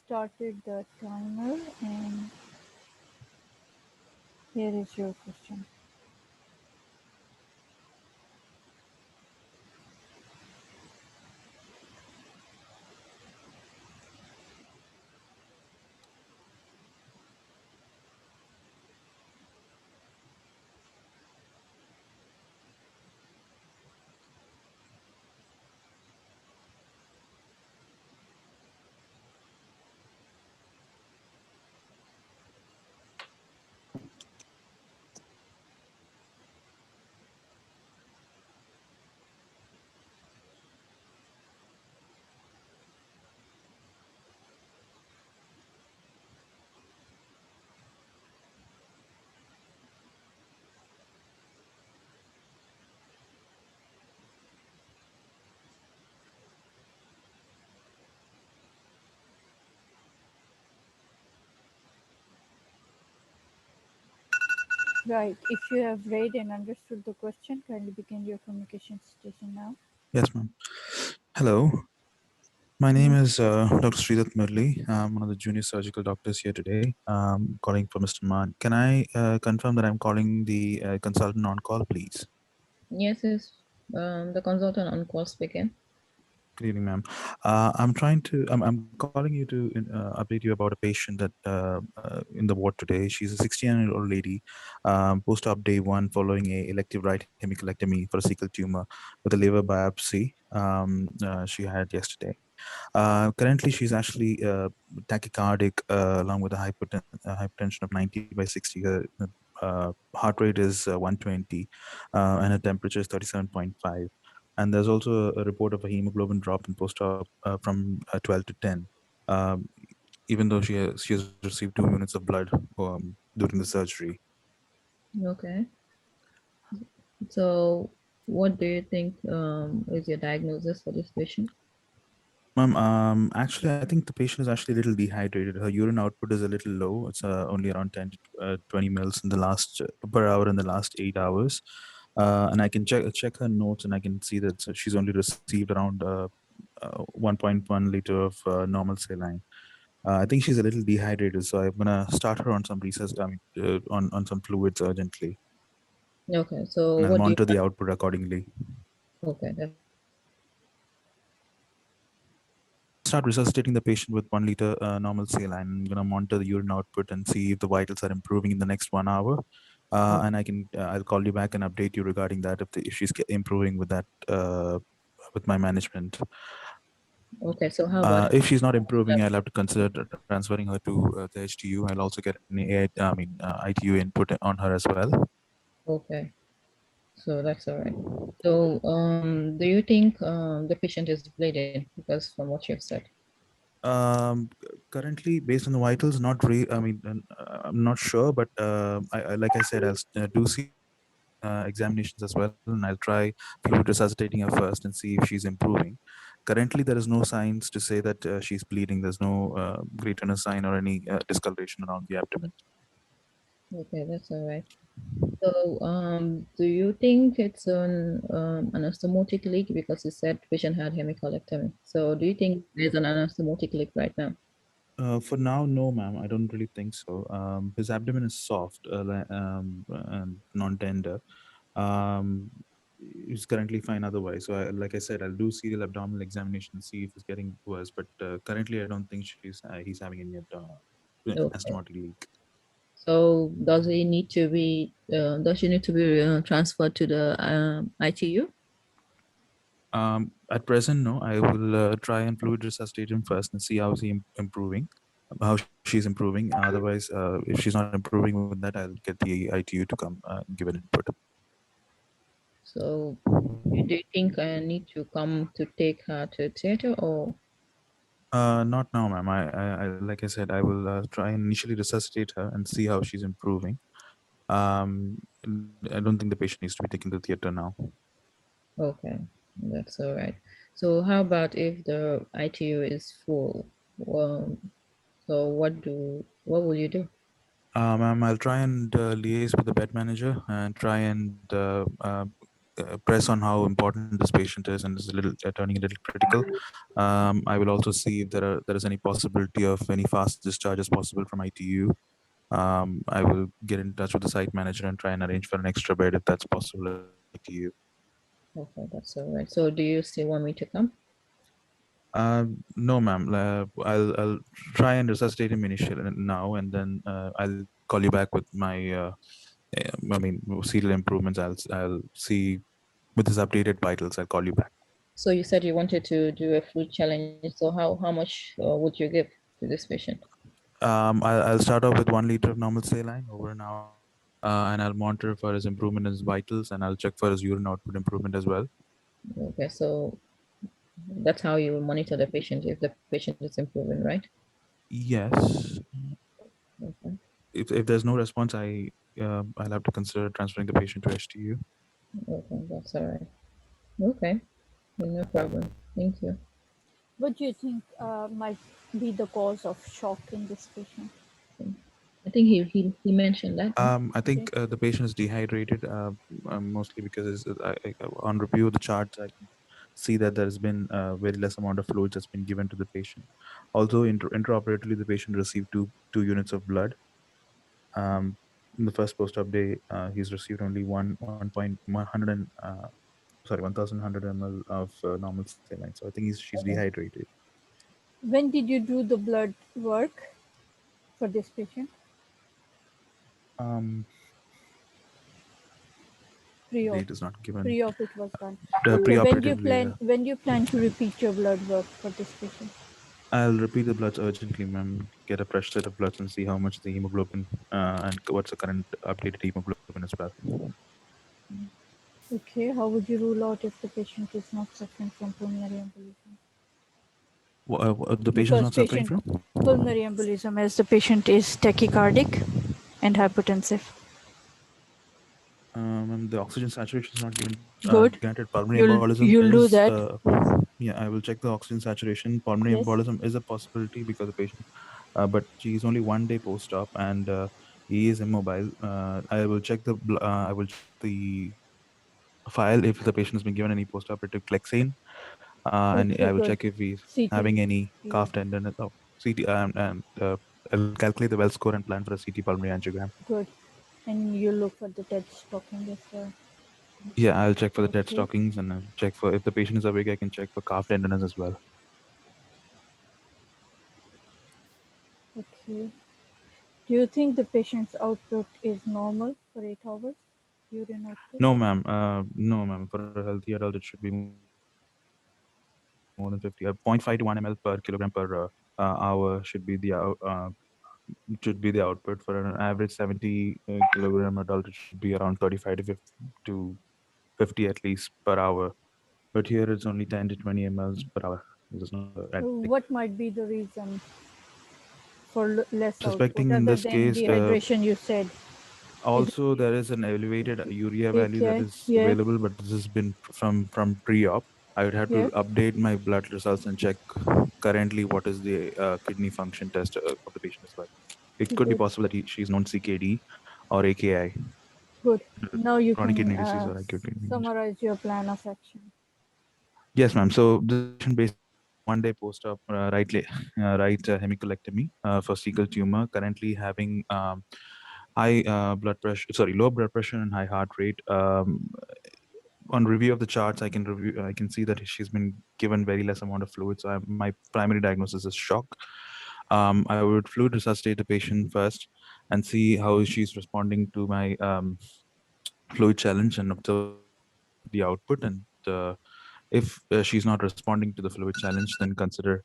started the timer and here is your question. Right. If you have read and understood the question, kindly begin your communication station now. Yes, ma'am. Hello. My name is Dr. Sridhat Murli. I'm one of the junior surgical doctors here today. Calling for Mr. Mann. Can I confirm that I'm calling the consultant on call, please? Yes, yes. The consultant on call speaking. Good evening, ma'am. I'm calling you to update you about a patient that in the ward today. She's a 16-year-old lady, post-op day 1 following a elective right hemicolectomy for a cecal tumor with a liver biopsy she had yesterday. Currently, she's actually tachycardic along with a hypertension of 90/60. Her heart rate is 120 and her temperature is 37.5. And there's also a report of a hemoglobin drop in post-op from 12 to 10, um, even though she has received 2 units of blood during the surgery. Okay. So, what do you think is your diagnosis for this patient? Ma'am, actually, I think the patient is actually a little dehydrated. Her urine output is a little low. It's only around 10 to 20 mils in the last per hour in the last 8 hours. And I can check her notes, and I can see that she's only received around 1.1 liter of normal saline. I think she's a little dehydrated, so I'm gonna start her on some research. I mean, on some fluids urgently, Okay. So, and I'll what do you? monitor the output accordingly. Okay. Start resuscitating the patient with 1 liter normal saline. I'm going to monitor the urine output and see if the vitals are improving in the next 1 hour. And I'll call you back and update you regarding that if she's improving with that with my management. Okay. So, how about? If she's not improving, I'll have to consider transferring her to the HTU. I'll also get an ITU input on her as well. Okay. So that's all right. So, do you think the patient is bleeding? Because from what you've said. Currently, based on the vitals, not really. I mean, I'm not sure, but like I said, I'll do serial examinations as well, and I'll try fluid resuscitating her first and see if she's improving. Currently, there is no signs to say that she's bleeding. There's no greater sign or any discoloration around the abdomen. Okay, that's all right. So, do you think it's an anastomotic leak because you said patient had hemicolectomy? So, do you think there's an anastomotic leak right now? For now, no, ma'am. I don't really think so. His abdomen is soft and non-tender. Um, he's currently fine otherwise. So, like I said, I'll do serial abdominal examination and see if it's getting worse. But currently, I don't think he's having any Okay. anastomotic leak. So, does he need to be? Does she need to be transferred to the ITU? At present, no. I will try and fluid resuscitate him first and see how improving, how she's improving. Otherwise, if she's not improving with that, I'll get the ITU to come give an input. So, do you think I need to come to take her to theater or? Not now, ma'am. Like I said, I will try and initially resuscitate her and see how she's improving. I don't think the patient needs to be taken to theater now. Okay, that's all right. So, how about if the ITU is full? Well, so what will you do? Ma'am, I'll try and liaise with the bed manager and try and press on how important this patient is and is a little turning a little critical. I will also see if there is any possibility of any fast discharges possible from ITU. I will get in touch with the site manager and try and arrange for an extra bed if that's possible at ITU. Okay, that's all right. So do you still want me to come? No, ma'am. I'll try and resuscitate him initially now, and then I'll call you back with my. I mean, serial improvements. I'll see with his updated vitals. I'll call you back. So you said you wanted to do a fluid challenge. So how much would you give to this patient? I'll start off with 1 liter of normal saline over an hour, and I'll monitor for his improvement in his vitals, and I'll check for his urine output improvement as well. Okay, so that's how you monitor the patient if the patient is improving, right? Yes. Okay. If there's no response, I'll have to consider transferring the patient to HTU. Okay, that's all right. Okay, no problem. Thank you. What do you think might be the cause of shock in this patient? I think he mentioned that. No? I think the patient is dehydrated, mostly because on review of the charts, I can see that there has been very less amount of fluids that's been given to the patient. Although intraoperatively, the patient received two units of blood. In the first post-op day, he's received only 1,100 ml of normal saline. So I think she's Okay. dehydrated. When did you do the blood work for this patient? Um, Pre-op. date is not given. Pre-op it was done. The Okay, preoperatively, when do you plan to repeat your blood work for this patient? I'll repeat the bloods urgently, ma'am. Get a fresh set of bloods and see how much the hemoglobin and what's the current updated hemoglobin as well. Okay, how would you rule out if the patient is not suffering from pulmonary embolism? The patient is Because not suffering patient from? pulmonary embolism as the patient is tachycardic and hypotensive. And the oxygen saturation is not given. Good. Granted, pulmonary embolism You'll do is. that. Yes. Yeah, I will check the oxygen saturation. Pulmonary Yes. embolism is a possibility because the patient, but she's only 1 day post-op and he is immobile. I will check the file if the patient has been given any post-operative Clexane, and Okay, I will good. check if he's CT. having any Yeah. calf tenderness. Oh, CT, and I'll calculate the well score and plan for a CT pulmonary angiogram. Good. And you look for the dead stocking as well. Yeah, I'll check for the dead Okay. stockings and I'll check for if the patient is awake. I can check for calf tenderness as well. Okay. Do you think the patient's output is normal for 8 hours? Urine output? No, ma'am. No, ma'am. For a healthy adult, it should be more than 50. 0.5 to 1 ml per kilogram per hour should be the output. For an average 70 kilogram adult. It should be around 35 to 50 at least per hour. But here it's only 10 to 20 mLs per hour. This is not adequate. What might be the reason for less output Suspecting in other this than case, dehydration you said? Is also there is an elevated urea it value that is yeah, available, but this has been from pre-op. I would have yeah, to update my blood results and check currently what is the kidney function test of the patient as well. It could be good, possible that she's known CKD or AKI, good. Now you chronic can kidney disease or acute kidney disease. summarize your plan of action. Yes, ma'am. So this patient basically 1 day post-op right hemicolectomy for cecal tumor, currently having high blood pressure, low blood pressure and high heart rate. On review of the charts, I can see that she's been given very less amount of fluid. So my primary diagnosis is shock. I would fluid resuscitate the patient first and see how she's responding to my fluid challenge and observe the output. And if she's not responding to the fluid challenge, then consider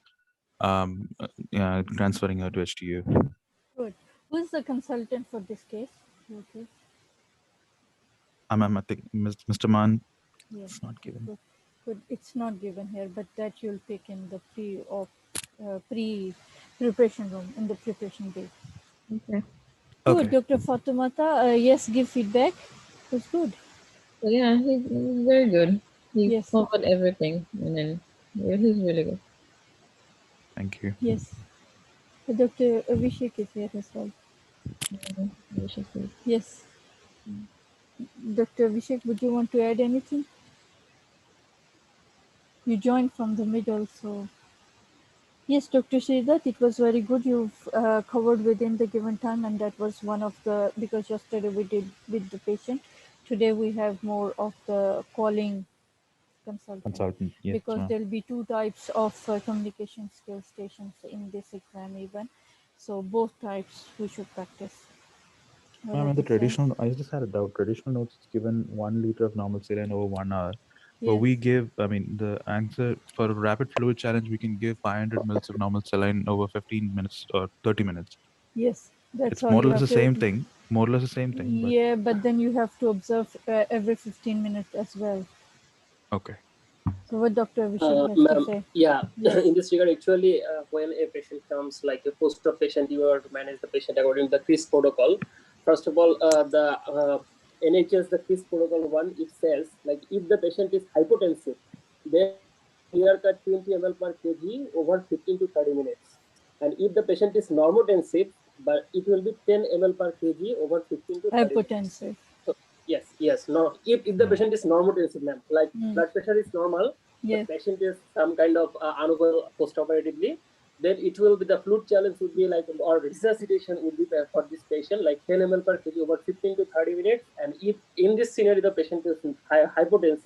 transferring her to HTU. Good. Who is the consultant for this case? Okay. I think Mr. Mann, Yes. it's not Okay. given. Good. Good. It's not given here, but that you'll pick in the pre-preparation room in the preparation day. Okay. Good, Okay. Dr. Fatumata. Yes, give feedback. It's good. So yeah, he's very good. He Yes. covered everything, and then he's really good. Thank you. Yes. Dr. Abhishek is here as well. We should see. Yes. Dr. Abhishek, would you want to add anything? You joined from the middle, so. Yes, Dr. Sridhar, it was very good. You've covered within the given time, and that was one of the, because yesterday we did with the patient. Today we have more of the calling consultant, Yes, because ma'am. there'll be two types of communication skill stations in this exam even. So both types we should practice. What Ma'am, are and the you saying? traditional, I just had a doubt. Traditional notes is given 1 liter of normal saline over 1 hour. But Yes, we give, I mean, the answer for a rapid fluid challenge, we can give 500 mils of normal saline over 15 minutes or 30 minutes. yes, that's It's all more or you less the have to. same thing, more or less the same thing, but Yeah, but then you have to observe every 15 minutes as well. okay. So what Dr. Abhishek has to Ma'am, say? yeah, Yes. in this regard, actually, when a patient comes, like a post-op patient, you are to manage the patient according to the CRIS protocol. First of all, the NHS, the CRIS protocol one, it says, like, if the patient is hypotensive, then clear cut 20 ml per kg over 15 to 30 minutes. And if the patient is normotensive, but it will be 10 ml per kg over 15 to 30 minutes. Hypotensive. So, yes, no. If the patient is normotensive, ma'am, like blood pressure is normal, the Yes. patient is some kind of unwell postoperatively, then it will be the fluid challenge would be like, or resuscitation would be for this patient like 10 ml per kg over 15 to 30 minutes. And if in this scenario the patient is hypotensive,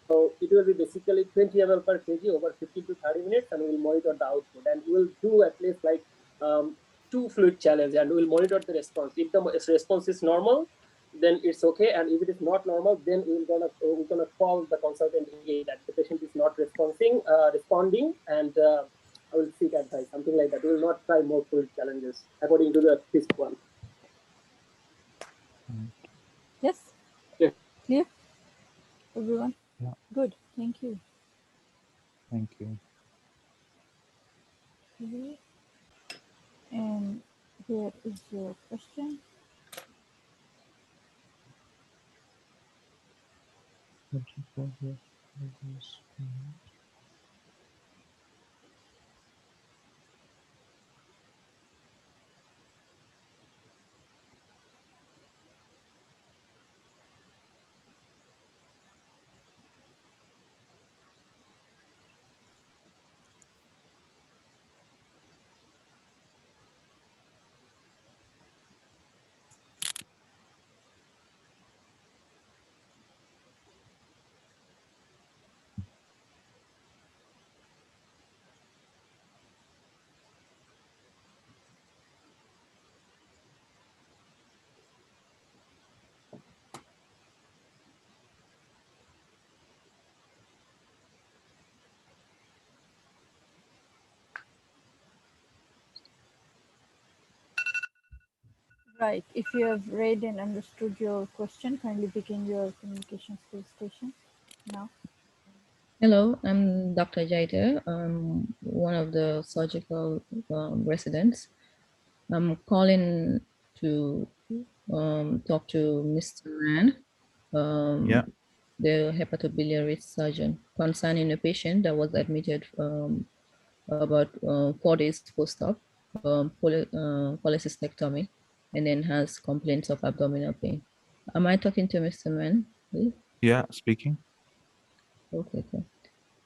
so it will be basically 20 ml per kg over 15 to 30 minutes, and we will monitor the output. And we will do at least like 2 fluid challenge, and we will monitor the response. If the response is normal, then it's okay. And if it is not normal, then we're gonna call the consultant again that the patient is not responding, and I will seek advice, something like that. We will not try more fluid challenges according to the fifth one. Yes. Yeah. Clear? Everyone? Yeah. Good. Thank you. Thank you. Okay. And here is your question. Right. If you have read and understood your question, kindly begin your communication skill station now. Hello, I'm Dr. Jaita. I'm one of the surgical residents. I'm calling to talk to Mr. Rand, Yeah. the hepatobiliary surgeon, concerning a patient that was admitted about 4 days post-op, cholecystectomy, and then has complaints of abdominal pain. Am I talking to Mr. Mann, please? Yeah, speaking. Okay, cool.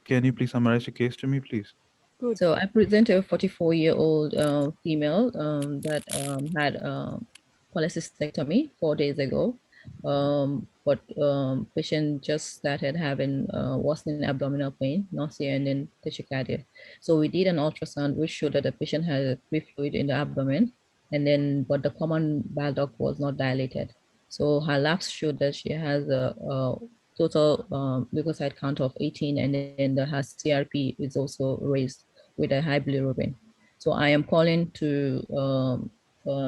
Can you please summarize your case to me, please? Good. So I present a 44-year-old female that had cholecystectomy 4 days ago, but patient just started having worsening abdominal pain, nausea, and then tachycardia. So we did an ultrasound which showed that the patient had free fluid in the abdomen, and then but the common bile duct was not dilated. So her labs showed that she has a total leukocyte count of 18, and then her CRP is also raised with a high bilirubin. So I am calling to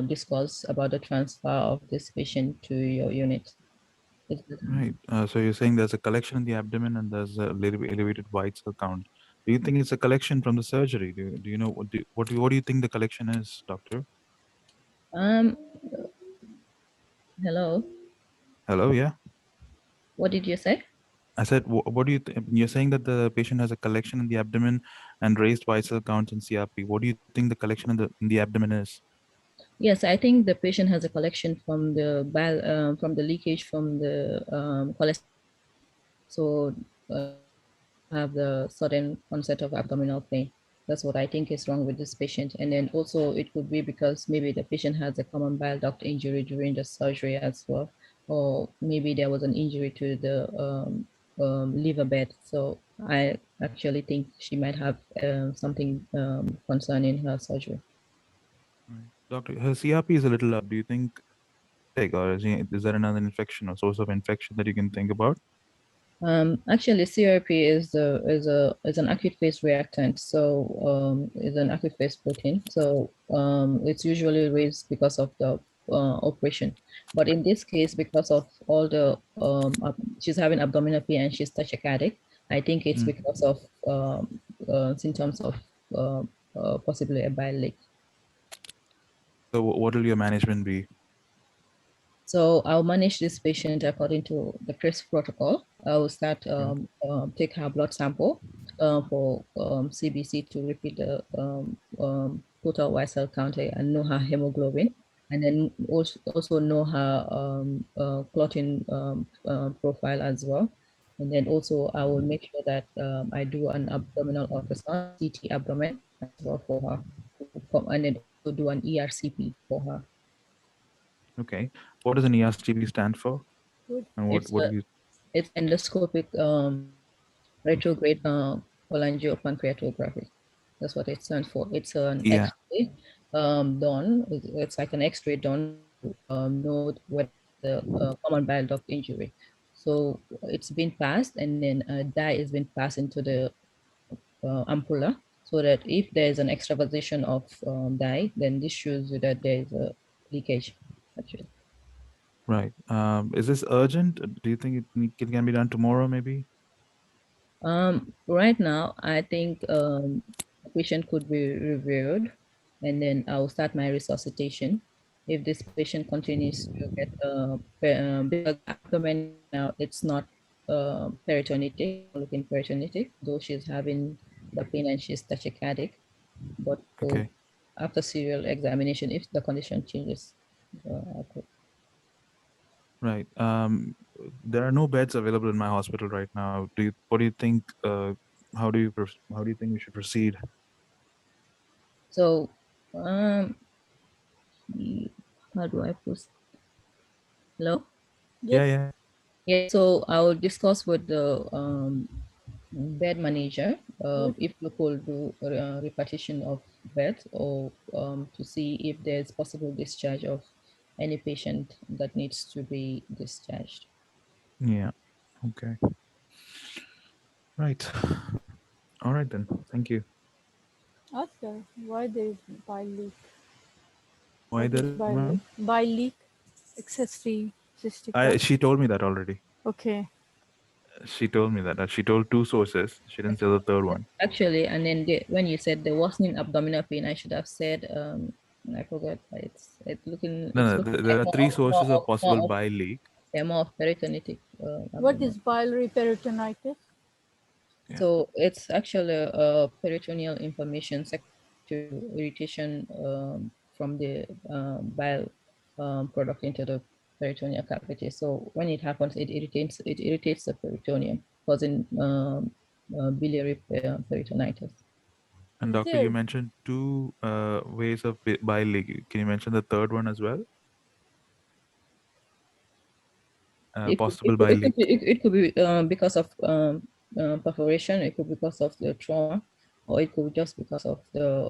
discuss about the transfer of this patient to your unit. Right. So you're saying there's a collection in the abdomen and there's a little bit elevated white cell count. Do you think it's a collection from the surgery? Do you know what do you think the collection is, doctor? Um, hello. Hello. Yeah. What did you say? I said, what do you think? You're saying that the patient has a collection in the abdomen and raised white cell counts and CRP. What do you think the collection in the abdomen is? Yes, I think the patient has a collection from the bile, from the leakage from the cholesterol. So have the sudden onset of abdominal pain. That's what I think is wrong with this patient. And then also it could be because maybe the patient has a common bile duct injury during the surgery as well, or maybe there was an injury to the liver bed. So I actually think she might have something concerning her surgery. Right. Doctor, her CRP is a little up. Do you think or is there another infection or source of infection that you can think about? Actually, CRP is an acute phase reactant, so is an acute phase protein. So it's usually raised because of the operation, but in this case, because of all the she's having abdominal pain and she's tachycardic, I think it's because of symptoms of possibly a bile leak. So what will your management be? So I'll manage this patient according to the CRISP protocol. I will start take her blood sample for CBC to repeat the total white cell count and know her hemoglobin, and then also know her clotting profile as well. And then also I will make sure that I do an abdominal ultrasound, CT abdomen as well for her, and then also do an ERCP for her. Okay. What does an ERCP stand for? Good. And what do you? It's endoscopic retrograde cholangiopancreatography. That's what it stands for. It's an Yeah. X-ray done. It's like an X-ray done to know whether the common bile duct injury. So it's been passed, and then a dye has been passed into the ampulla, so that if there is an extravasation of dye, then this shows you that there is a leakage. Actually. Right. Is this urgent? Do you think it can be done tomorrow, maybe? Right now, I think the patient could be reviewed, and then I'll start my resuscitation. If this patient continues to get because the abdomen now it's not peritonitic, looking peritonitic, though she's having the pain and she's tachycardic. But Okay. after serial examination, if the condition changes, I could. Right. There are no beds available in my hospital right now. What do you think? How do you think we should proceed? So, how do I post? Hello? Yes. Yeah. Yeah, so I will discuss with the bed manager Good. if we could do repartition of beds, or to see if there's possible discharge of any patient that needs to be discharged. Yeah. Okay. Right. All right then. Thank you. Ask her why there is bile leak. Why What is there is what, bile ma'am? leak? Bile leak, excessive cystic duct. She told me that already. Okay. She told me that. She told two sources. She didn't say the third one. Actually, and then when you said the worsening abdominal pain, I should have said I forgot. It's looking No, there like are three sources of possible bile leak. more of peritonitic What abdomen. is biliary peritonitis? Yeah. So it's actually peritoneal inflammation to irritation from the bile product into the peritoneal cavity. So when it happens, it irritates the peritoneum, causing biliary peritonitis. And Is doctor, you there? mentioned two ways of bile leak. Can you mention the third one as well? Possible bile leak. It could be because of perforation. It could be because of the trauma, or it could be just because of the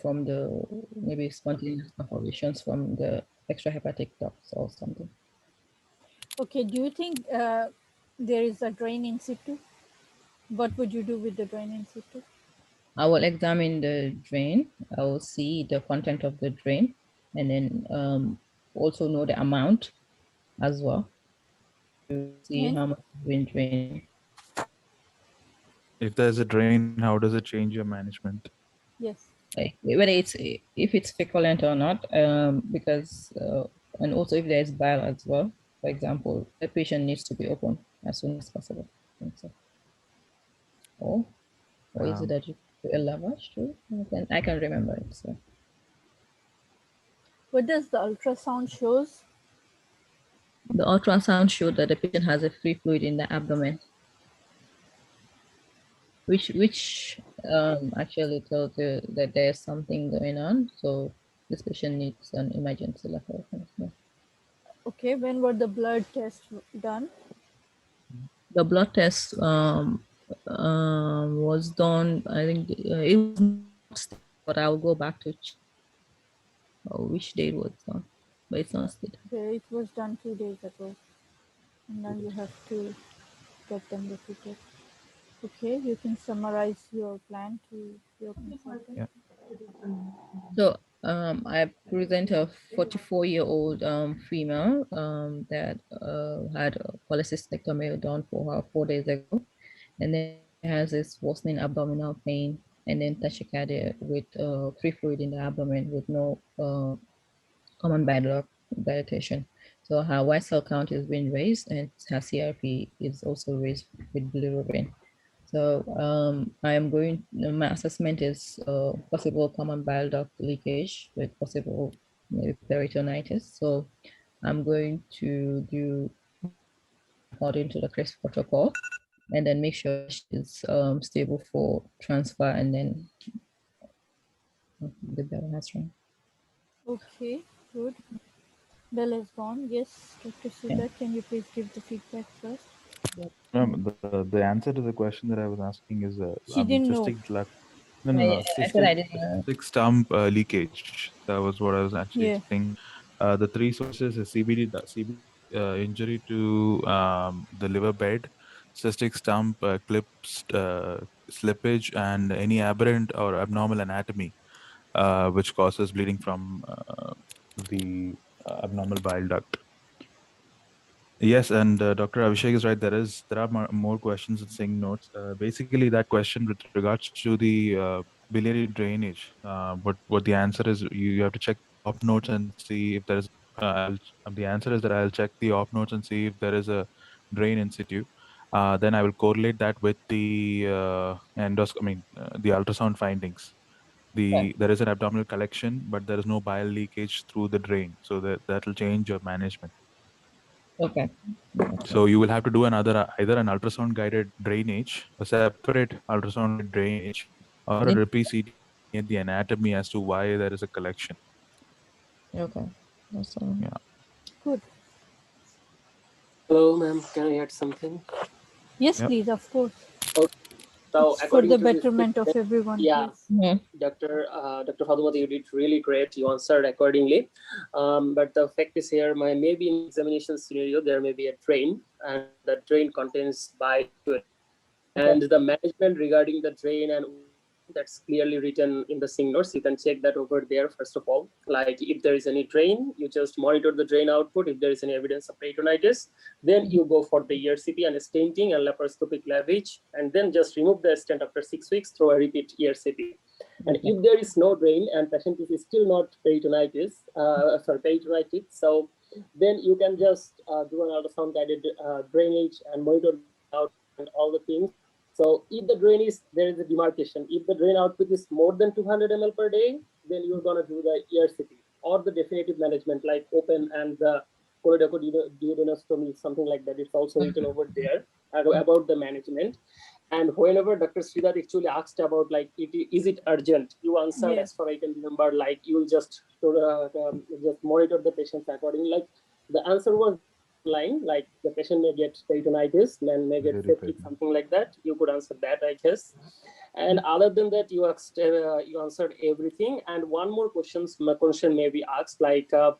from the maybe spontaneous perforations from the extrahepatic ducts or something. Okay. Do you think there is a drain in situ? What would you do with the drain in situ? I will examine the drain. I will see the content of the drain, and then also know the amount as well to see And how much has been drained. If there's a drain, how does it change your management? yes. Like whether it's if it's feculent or not, because and also if there's bile as well. For example, the patient needs to be open as soon as possible. I think so. Or is it Um, that you do a lavage too? I can remember it. So What does the ultrasound shows? The ultrasound showed that the patient has a free fluid in the abdomen, which actually told you that there's something going on. So this patient needs an emergency level. Okay, when were the blood tests done? The blood test was done, I think it was not stated, but I'll go back to check which date was done, but it's not stated. Okay, it was done 2 days ago. And now you have to get them repeated. Okay, you can summarize your plan to your consultant. Yeah. So I present a 44-year-old female that had a cholecystectomy done for her 4 days ago, and then has this worsening abdominal pain, and then tachycardia with free fluid in the abdomen with no common bad luck dilatation. So her white cell count is being raised, and her CRP is also raised with bilirubin. So I am going, my assessment is possible common bile duct leakage with possible maybe peritonitis. So I'm going to do according to the CRISP protocol, and then make sure she's stable for transfer, and then the bell has rung. Okay, good. Bell has gone. Yes, Dr. Sudha, can you please give the feedback first? The answer to the question that I was asking is She didn't know. cystic no, I said I didn't know. cystic stump leakage. That was what I was actually Yeah. saying. The three sources is CBD, injury to the liver bed, cystic stump, clips, slippage, and any aberrant or abnormal anatomy, which causes bleeding from the abnormal bile duct. Yes, and Dr. Abhishek is right. There are more questions in Sing notes. Basically, that question with regards to the biliary drainage. What the answer is, you have to check op notes and see if there is. The answer is that I'll check the op notes and see if there is a drain in situ. Then I will correlate that with the the ultrasound findings. There is an abdominal collection, but there is no bile leakage through the drain, so that will change your management. Okay. So you will have to do either an ultrasound guided drainage, a separate ultrasound guided drainage, or a repeat CT at the anatomy as to why there is a collection. Okay. That's all. Yeah. Good. Hello, ma'am. Can I add something? Yes, Yep. please, of course. Okay. So It's for the according to this betterment of statement, everyone. yeah. Yes. Dr. Fatumata, you did really great. You answered accordingly. But the fact is here, maybe in examination scenario, there may be a drain, and the drain contains bile fluid. And the management regarding the drain and that's clearly written in the Sing notes. You can check that over there, first of all. Like if there is any drain, you just monitor the drain output. If there is any evidence of peritonitis, then you go for the ERCP and stenting and laparoscopic lavage, and then just remove the stent after 6 weeks through a repeat ERCP. And if there is no drain and patient is still not peritonitis, so then you can just do an ultrasound guided drainage and monitor out and all the things. So if the drain is, there is a demarcation. If the drain output is more than 200 ml per day, then you're going to do the ERCP or the definitive management like open and the Colonoscopy, something like that. It's also written over there about the management. And whenever Dr. Sridhar actually asked about like, is it urgent? You answered, as far as I can remember, like you'll just monitor the patients accordingly. Like the answer was line, like the patient may get peritonitis and may get septic, something like that. You could answer that, I guess. And other than that, you answered everything. And one more question may be asked, like the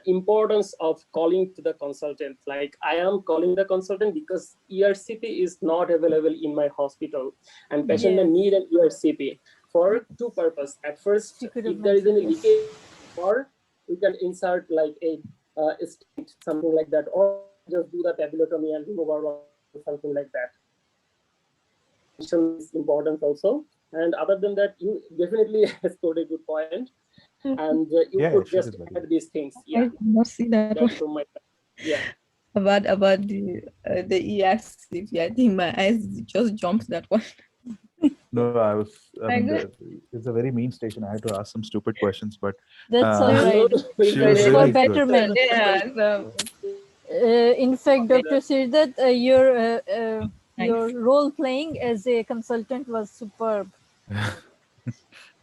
importance of calling to the consultant. Like I am calling the consultant because ERCP is not available in my hospital, and patient may need an ERCP for two purposes. At first, if there is any leakage, or we can insert like a stent, something like that, or just do the tabulotomy and remove our something like that. Is important also. And other than that, you definitely scored a good point. And you could just add these things. Yeah, I must see that. that's from my yeah. About the ERCP, I think my eyes just jumped that one. No, I was. I Very mean, good. it's a very mean station. I had to ask some stupid questions, but That's all uh, right. she was It's for really good. betterment. Yeah, so In fact, Dr. Sirdat, your thanks. role playing as a consultant was superb.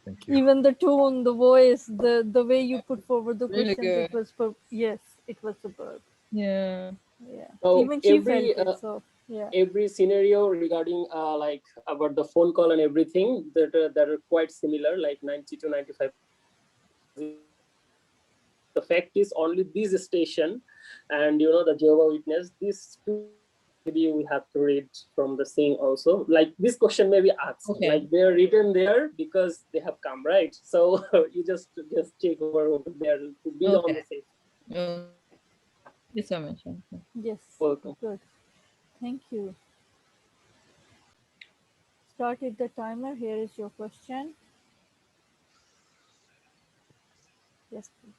Thank you. Even the tone, the voice, the way you put forward the Really questions, it good. was yes, it was superb. Yeah. Yeah, So even she felt it. So yeah, every scenario regarding like about the phone call and everything that are quite similar, like 90 to 95. The fact is only this station and the Jehovah Witness, these two maybe we have to read from the thing also. Like this question may be asked, Okay. like they're written there because they have come, right? So you just check over there to be on the safe. Thank you so much. yes, Welcome. good. Thank you. Started the timer. Here is your question. Yes, please.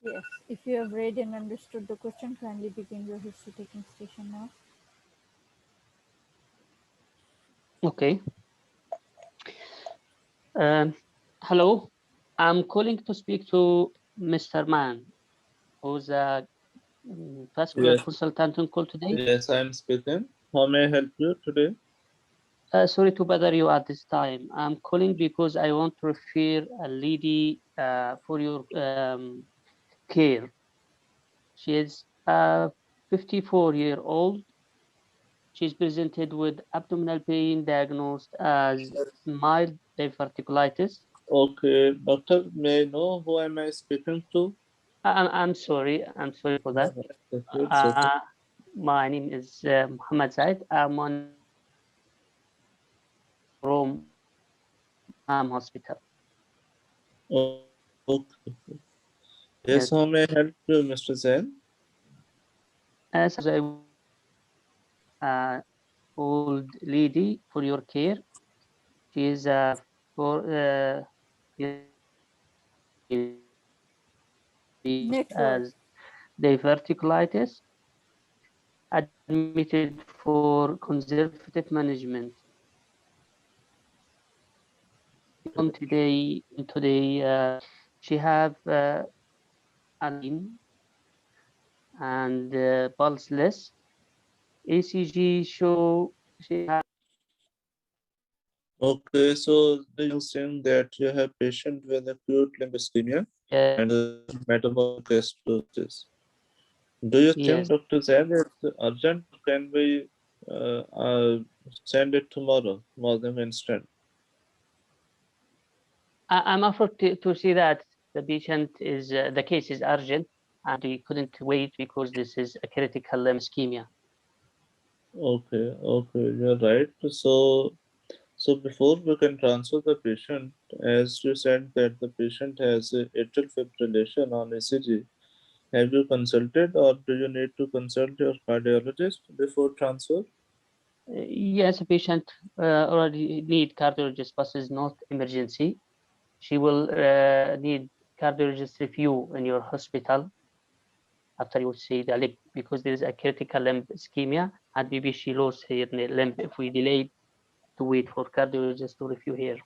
Yes, if you have read and understood the question, kindly begin your history taking station now. Okay. Hello. I'm calling to speak to Mr. Mann, who's a vascular Yes, consultant on call today. yes, I'm speaking. How may I help you today? Sorry to bother you at this time. I'm calling because I want to refer a lady for your care. She is 54-year-old. She's presented with abdominal pain diagnosed as mild diverticulitis. Okay, doctor, may I know who am I speaking to? I'm sorry. I'm sorry for that. It's okay. My name is Muhammad Zaid. I'm one from hospital. Okay. Yes, Yes. how may I help you, Mr. Zain? As I old lady for your care. She is for Network. as diverticulitis, admitted for conservative management. On today, she have anemia and pulseless. ACG show she has Okay, so do you think that you have patient with acute limb ischemia and metabolic acidosis? Do you think, yes. Dr. Zain, it's urgent? Can we send it tomorrow, morning instant? I'm afraid to see that the patient is the case is urgent and we couldn't wait because this is a critical ischemia. Okay, okay, you're right. So before we can transfer the patient, as you said that the patient has atrial fibrillation on ECG, have you consulted or do you need to consult your cardiologist before transfer? Yes, a patient already need cardiologist, but is not emergency. She will need cardiologist review in your hospital after you see the limb because there is a critical limb ischemia and maybe she lost her limb if we delayed to wait for cardiologist to review here.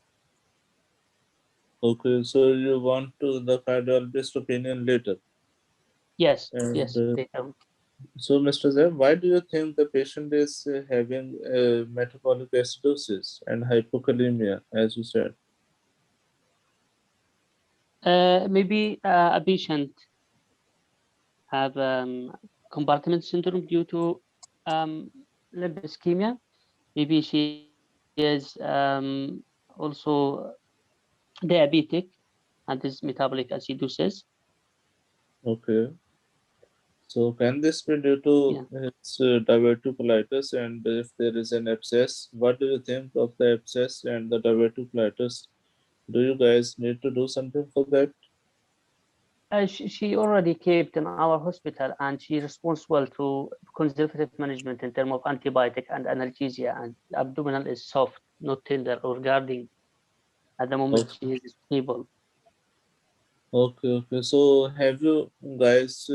Okay, so you want to the cardiologist opinion later. Yes, And yes. so, Mr. Zeb, why do you think the patient is having metabolic acidosis and hypokalemia, as you said? Maybe a patient have compartment syndrome due to limb ischemia. Maybe she is also diabetic and is metabolic acidosis. Okay. So can this be due to its diverticulitis? And if there is an abscess, what do you think of the abscess and the diverticulitis? Do you guys need to do something for that? She already came in our hospital and she responds well to conservative management in terms of antibiotic and analgesia, and the abdominal is soft, not tender or guarding. At the moment, Okay. she is stable. Okay. So have you guys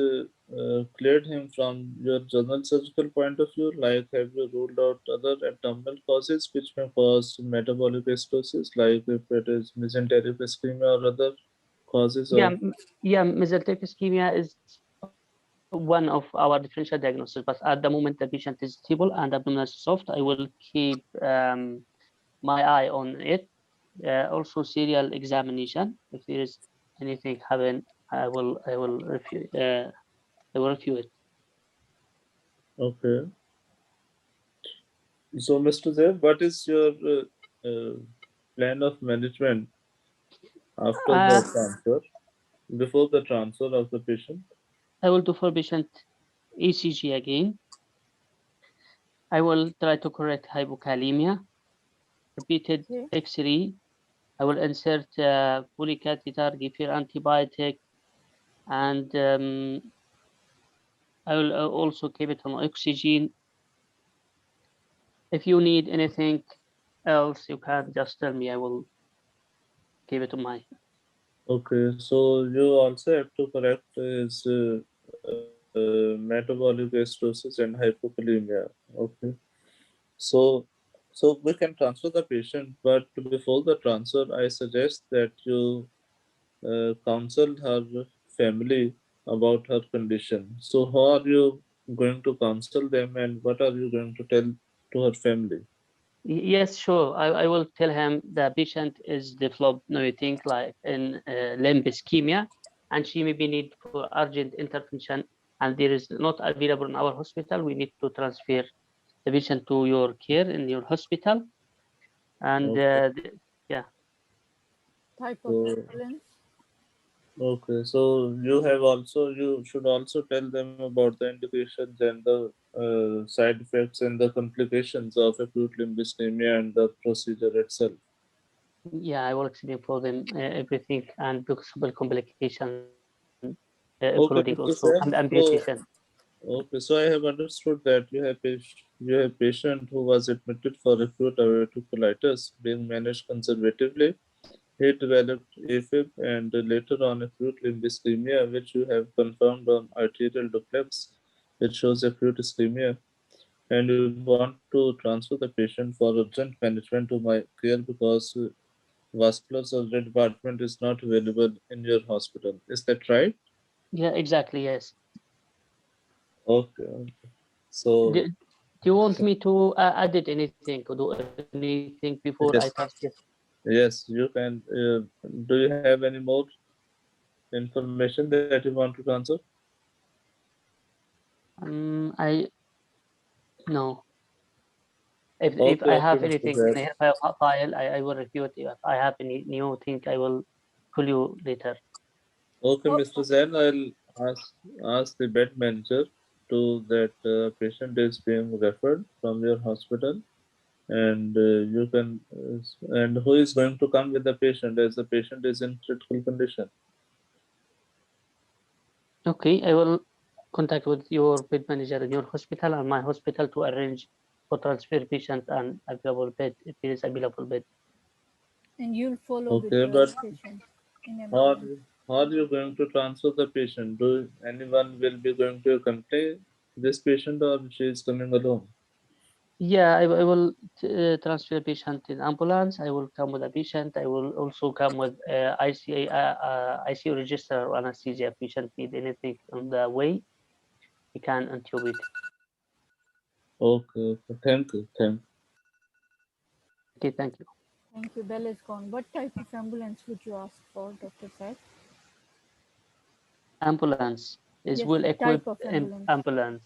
cleared him from your general surgical point of view? Like, have you ruled out other abdominal causes which may cause metabolic acidosis, like if it is mesenteric ischemia or other causes Yeah, of? mesenteric ischemia is one of our differential diagnosis, but at the moment the patient is stable and abdominal is soft. I will keep my eye on it. Also serial examination. If there is anything happen, I will review it. Okay. So, Mr. Zev, what is your plan of management after the Uh, transfer, before the transfer of the patient? I will do for patient ECG again. I will try to correct hypokalemia. Repeated Okay. X-ray. I will insert polycatheter, give her antibiotic, and I will also keep it on oxygen. If you need anything else, you can just tell me. I will keep it on my. Okay, so you also have to correct his metabolic acidosis and hypokalemia. Okay, so so we can transfer the patient, but before the transfer, I suggest that you counsel her family about her condition. So how are you going to counsel them, and what are you going to tell to her family? Yes, sure. I will tell him the patient is developed nothing like in limb ischemia, and she may be need for urgent intervention, and there is not available in our hospital. We need to transfer the patient to your care in your hospital, and Okay, yeah. Type of so ambulance. okay, so you should also tell them about the indications and the side effects and the complications of acute limb ischemia and the procedure itself. Yeah, I will explain for them everything and possible complication, including Okay, also Mr. and Sen. amputation. So I have understood that you have patient who was admitted for acute diverticulitis being managed conservatively. He developed AFib and later on acute limb ischemia, which you have confirmed on arterial duplex, which shows acute ischemia. And you want to transfer the patient for urgent management to my care because vascular surgery department is not available in your hospital. Is that right? Yeah, exactly. Yes. Okay. So Do you want me to edit anything or do anything before I yes, transfer? yes, you can. Do you have any more information that you want to transfer? I no. If I Okay, have Mr. anything Zaid. in a file, I will review it. If I have any new thing, I will call you later. Okay, Oh, Mr. Zain, I'll ask the bed manager to that patient is being referred from your hospital, and you can and who is going to come with the patient as the patient is in critical condition. Okay, I will contact with your bed manager in your hospital and my hospital to arrange for transfer patient and available bed if there is available bed. and you'll follow with Okay, the but patient in how are, ambulance. how are you going to transfer the patient? Do anyone will be going to accompany this patient or she is coming alone? Yeah, I will transfer patient in ambulance. I will come with a patient. I will also come with ICU register or anesthesia. If patient need anything on the way, we can intubate. Okay. Thank you. Okay, thank you. Thank you. Bell is gone. What type of ambulance would you ask for, Dr. Said? ambulance is Yes, well type equipped of ambulance. ambulance.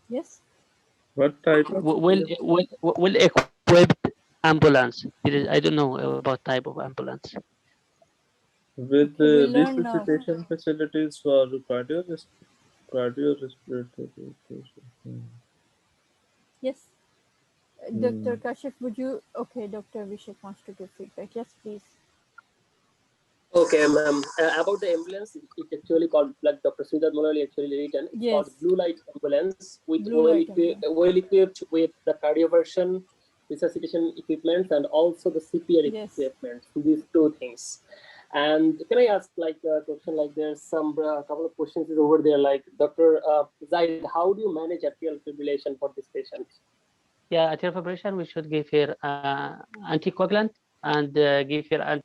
Yes. What type of Well equipped ambulance. I don't know about type of ambulance. with Okay, we'll learn now. resuscitation facilities for cardiorespiratory patient? Yes. Dr. Kashif, would you? Okay, Dr. Abhishek wants to give feedback. Yes, please. Okay, ma'am. About the ambulance, it actually called, like Dr. Sridhar Molali actually written, it's called Yes. blue light ambulance with Blue light ambulance. well equipped with the cardioversion, resuscitation equipment, and also the CPR Yes. equipment. These two things. And can I ask like a question? Like there's some couple of questions is over there. Like Dr. Zaid, how do you manage atrial fibrillation for this patient? Yeah, atrial fibrillation, we should give here anticoagulant and give here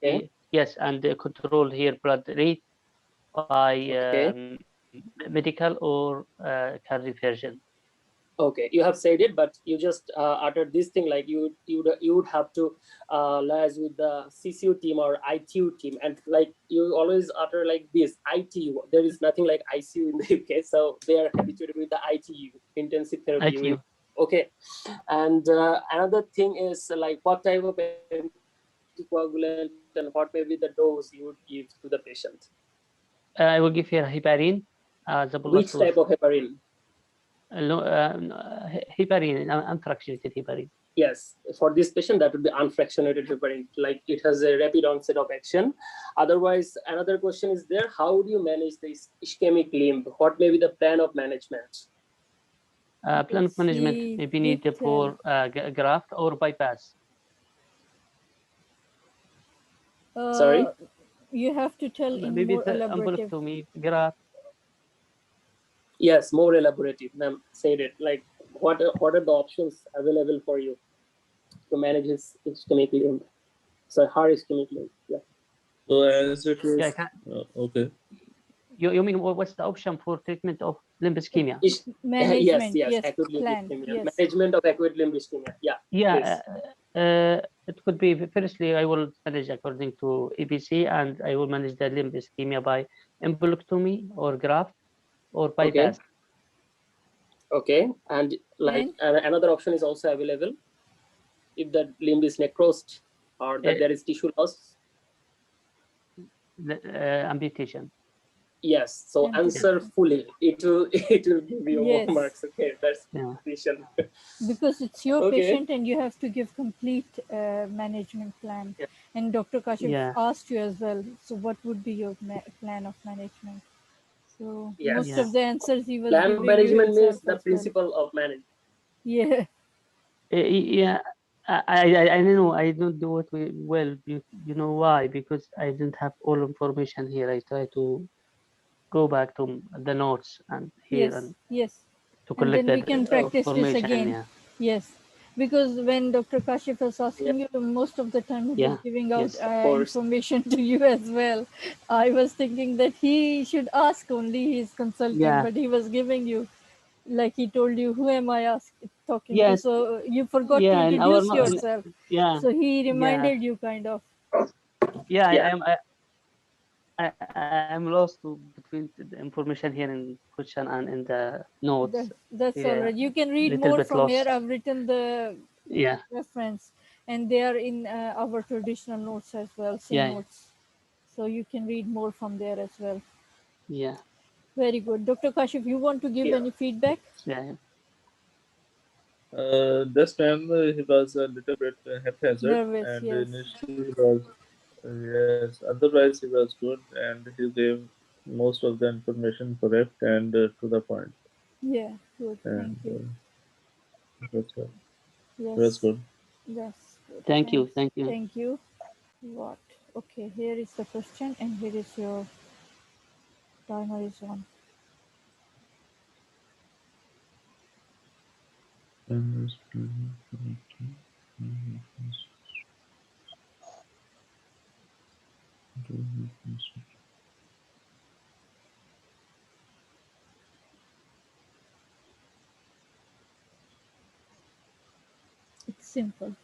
yes, and control here blood rate by medical or cardioversion. Okay, you have said it, but you just uttered this thing like you would have to liaise with the CCU team or ITU team, and like you always utter like this ITU. There is nothing like ICU in the UK, so they are habituated with the ITU, intensive therapy ITU. unit. Okay, and another thing is like what type of anticoagulant and what may be the dose you would give to the patient? I will give here heparin. The Which type of heparin? Heparin, unfractionated heparin. Yes, for this patient, that would be unfractionated heparin. Like it has a rapid onset of action. Otherwise, another question is there: how do you manage this ischemic limb? What may be the plan of management? Plan of management maybe need for graft or bypass. Sorry? You have to tell in Maybe more elaborative. graft. Yes, more elaborative. Ma'am said it. Like what are the options available for you to manage his ischemic limb? So hard ischemic limb. Yeah. So as it is, okay. You mean what's the option for treatment of limb ischemia? Management, yes, acute limb plan, ischemia. yes. Management of acute limb ischemia. Yeah. It could be, firstly, I will manage according to EBC, and I will manage the limb ischemia by embolectomy or graft or bypass. Okay, and like another option is also available if the limb is necrosed or that there is tissue loss. Amputation. Yes, so answer fully. It will give you more marks. Okay, that's amputation. Because it's your patient and you have to give complete management plan. Yeah. And Dr. Kashif asked you as well. So what would be your plan of management? So most of the answers he was plan giving management you means the principle of management. Yeah. Yeah. I know I don't do it well. You know why? Because I didn't have all information here. I try to go back to the notes and here and to collect and then we can practice this again. Yeah. Yes, because when Dr. Kashif was asking you, most of the time he was giving out information to you as well. I was thinking that he should ask only his consultant, but he was giving you, like he told you, who am I talking to? So you forgot to introduce yourself. So he reminded you kind of. I'm lost between the information here in question and in the notes. That's all right. You can read more from here. I've written the reference, and they are in our traditional notes as well, same notes. So you can read more from there as well. Yeah. Very good. Dr. Kashif, you want to give any feedback? Yeah. This time he was a little bit haphazard, nervous, and initially he was otherwise he was good, and he gave most of the information correct and to the point. Yeah, good. And, thank you. That's good. Yes. That's good. That's good. Thank you. Thank you. What? Okay, here is the question, and here is your timer is on. It's simple.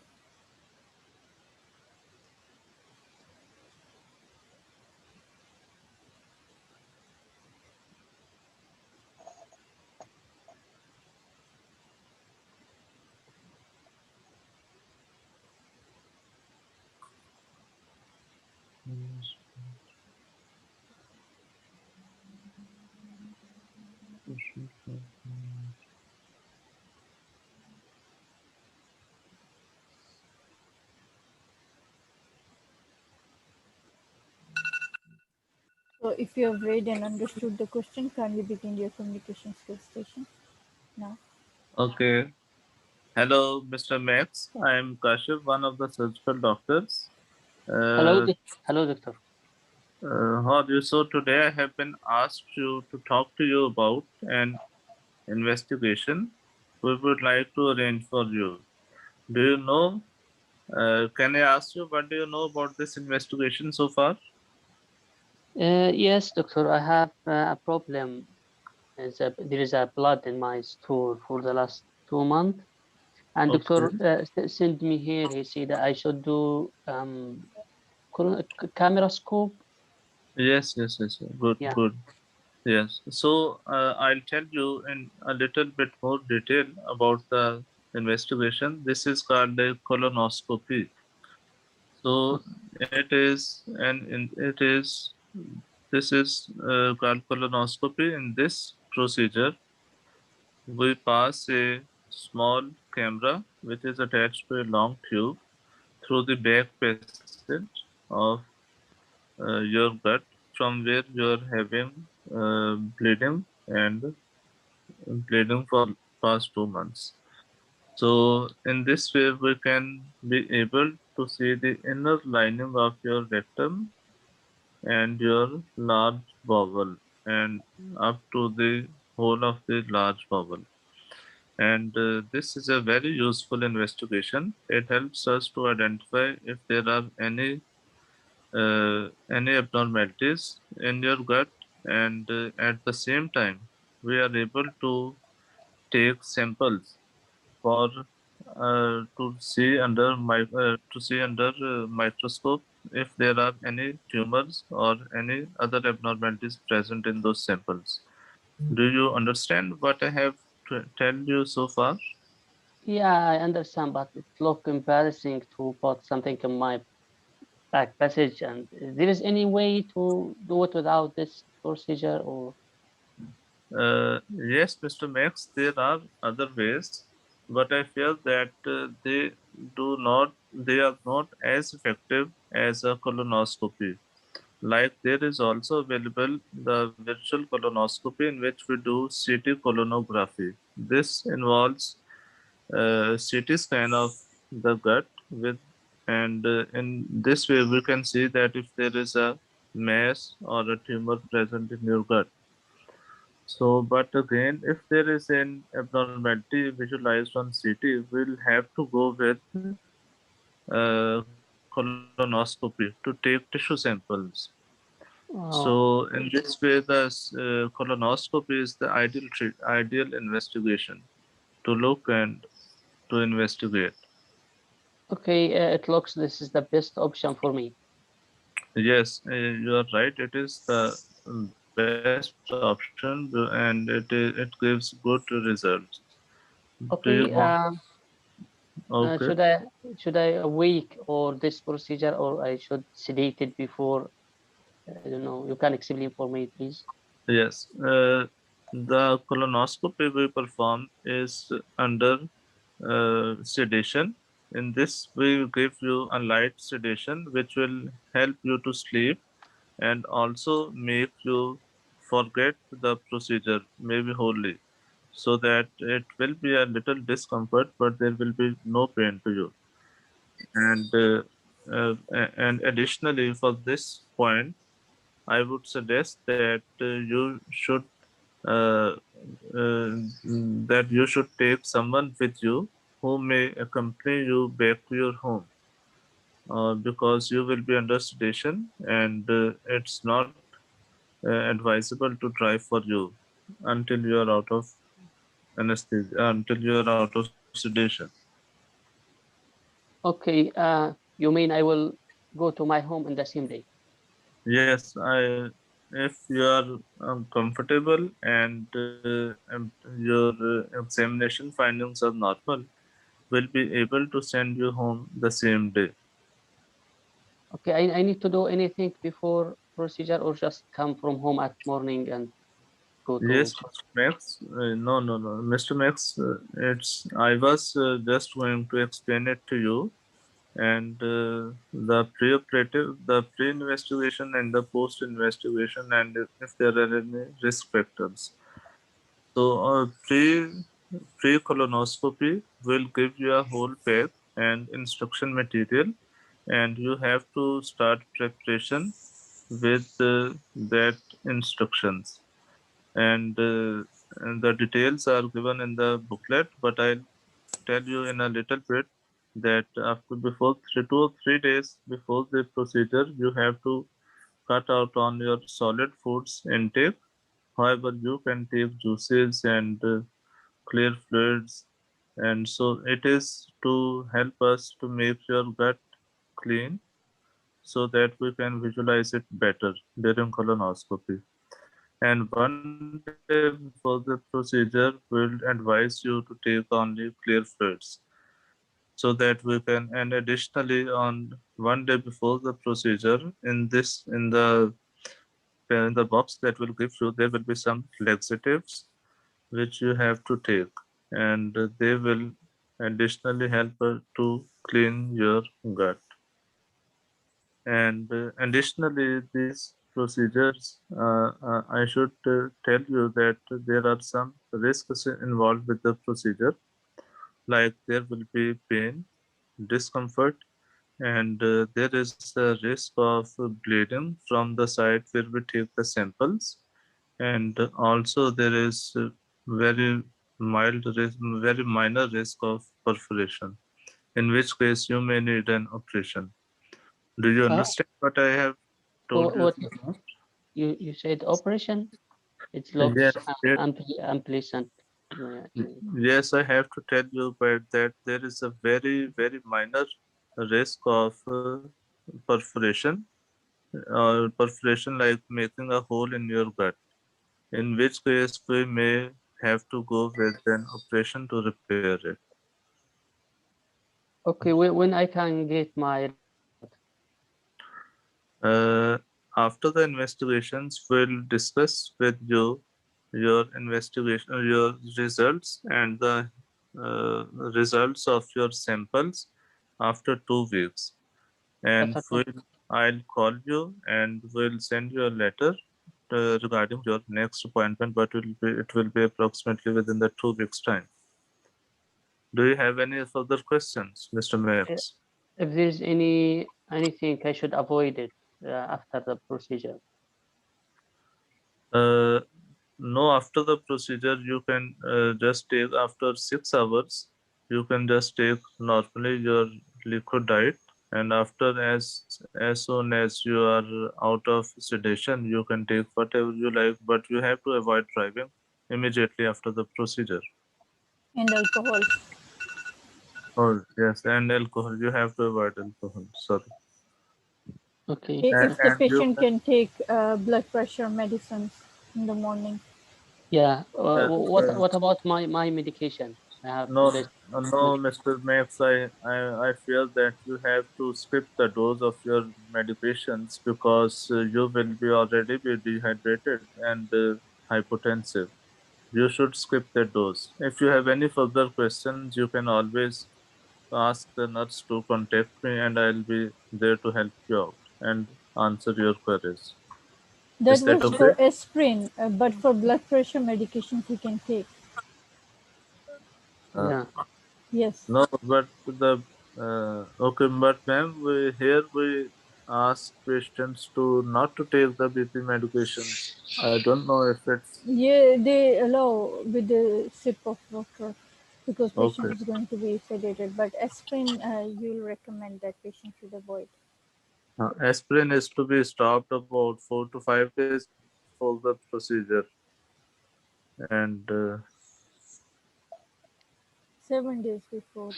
So if you have read and understood the question, kindly begin your communication skills session now. Okay. Hello, Mr. Max. I am Kashif, one of the surgical doctors. Hello, Uh, hello, doctor. how are you? So today I have been asked to talk to you about an investigation we would like to arrange for you. Do you know? Can I ask you what do you know about this investigation so far? Yes, doctor, I have a problem. There is a blood in my stool for the last 2 months. And Okay. doctor sent me here. He said that I should do camera scope. Yes. Good, Yeah. good. Yes. So I'll tell you in a little bit more detail about the investigation. This is called a colonoscopy. So it is, it is, this is called colonoscopy. In this procedure, we pass a small camera which is attached to a long tube through the back passage of your gut from where you're having bleeding and bleeding for past 2 months. So in this way, we can be able to see the inner lining of your rectum and your large bowel and up to the whole of the large bowel. And this is a very useful investigation. It helps us to identify if there are any abnormalities in your gut, and at the same time, we are able to take samples for to see under microscope if there are any tumors or any other abnormalities present in those samples. Do you understand what I have to tell you so far? Yeah, I understand, but it look embarrassing to put something in my back passage. And there is any way to do it without this procedure, or? Yes, Mr. Max, there are other ways, but I feel that they are not as effective as a colonoscopy. Like there is also available the virtual colonoscopy in which we do CT colonography. This involves CT scan of the gut with, and in this way we can see that if there is a mass or a tumor present in your gut. So, but again, if there is an abnormality visualized on CT, we'll have to go with colonoscopy to take tissue samples. Oh, So, in this way, the colonoscopy is the ideal investigation to look and to investigate. okay. It looks this is the best option for me. Yes, you are right. It is the best option, and it gives good results. Do you want? Okay. Okay. Should I awake or this procedure, or I should sedate it before? I don't know. You can explain for me, please. Yes, the colonoscopy we perform is under sedation. In this, we give you a light sedation which will help you to sleep and also make you forget the procedure, maybe wholly, so that it will be a little discomfort, but there will be no pain to you. And additionally, for this point, I would suggest that uh, you should take someone with you who may accompany you back to your home, because you will be under sedation, and it's not advisable to drive for you until you are out of anesthesia, until you are out of sedation. Okay. You mean I will go to my home in the same day? Yes, if you are comfortable and your examination findings are normal, we'll be able to send you home the same day. Okay. I need to do anything before procedure, or just come from home at morning and go to. Yes, Mr. Max. Mr. Max. I was just going to explain it to you. and the pre-operative, the pre-investigation and the post-investigation, and if there are any risk factors. So pre-colonoscopy will give you a whole pack and instruction material, and you have to start preparation with that instructions. And the details are given in the booklet, but I'll tell you in a little bit that after before 2 or 3 days before the procedure, you have to cut out on your solid foods intake. However, you can take juices and clear fluids, and so it is to help us to make your gut clean so that we can visualize it better during colonoscopy. And one day before the procedure, we'll advise you to take only clear fluids so that we can. And additionally, on 1 day before the procedure, in the box that will give you, there will be some laxatives which you have to take, and they will additionally help to clean your gut. And additionally, these procedures, I should tell you that there are some risks involved with the procedure, like there will be pain, discomfort, and there is a risk of bleeding from the site where we take the samples. And also there is very very minor risk of perforation, in which case you may need an operation. Do you Uh, understand what I have told you what so far? you said operation? It Yes, looks yes, unpleasant. Yeah, actually. yes, I have to tell you but that there is a very, very minor risk of perforation like making a hole in your gut, in which case we may have to go with an operation to repair it. Okay, when I can get my Uh, After the investigations, we'll discuss with you your investigation, your results, and the results of your samples after 2 weeks. And after two. I'll call you and we'll send you a letter regarding your next appointment, but it will be approximately within the 2 weeks time. Do you have any further questions, Mr. Uh, Max? If there's anything I should avoid it after the procedure. Uh, no, after the procedure, you can just take after 6 hours. You can just take normally your liquid diet, and after as soon as you are out of sedation, you can take whatever you like, but you have to avoid driving immediately after the procedure. And alcohol. Oh yes, and alcohol. You have to avoid alcohol. Sorry. Okay. If the And you patient can. can take blood pressure medicines in the morning. Yeah. Uh, uh, What about my medication? I have No, to list no, medication. Mr. Max, I feel that you have to skip the dose of your medications because you will be already be dehydrated and hypotensive. You should skip the dose. If you have any further questions, you can always ask the nurse to contact me and I'll be there to help you out and answer your queries. That Is that was okay? for aspirin, but for blood pressure medications he can take. Uh, Yeah. Yes. No, but okay, but ma'am, we ask patients to not to take the BP medications. I don't know if it's Yeah, they allow with the sip of water because patient okay. is going to be sedated. But aspirin, you'll recommend that patient should avoid. Aspirin is to be stopped about 4 to 5 days before the procedure, and 7 days before.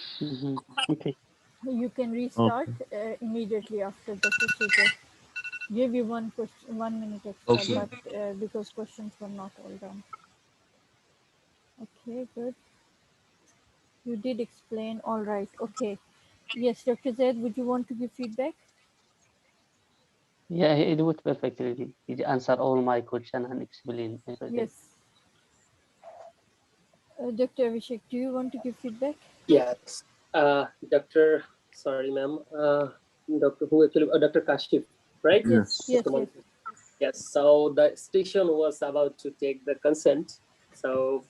Okay. You can restart okay, immediately after the procedure. Give you 1 minute extra, okay. but because questions were not all done. Okay, good. You did explain. All right. Okay. Yes, Dr. Zaid, would you want to give feedback? Yeah, he do it perfectly. He answer all my question and explain everything. Yes. Dr. Abhishek, do you want to give feedback? Yes, Dr. sorry, ma'am. Dr. Kashif, right? Yes, yes, yes. Yes. So the station was about to take the consent. So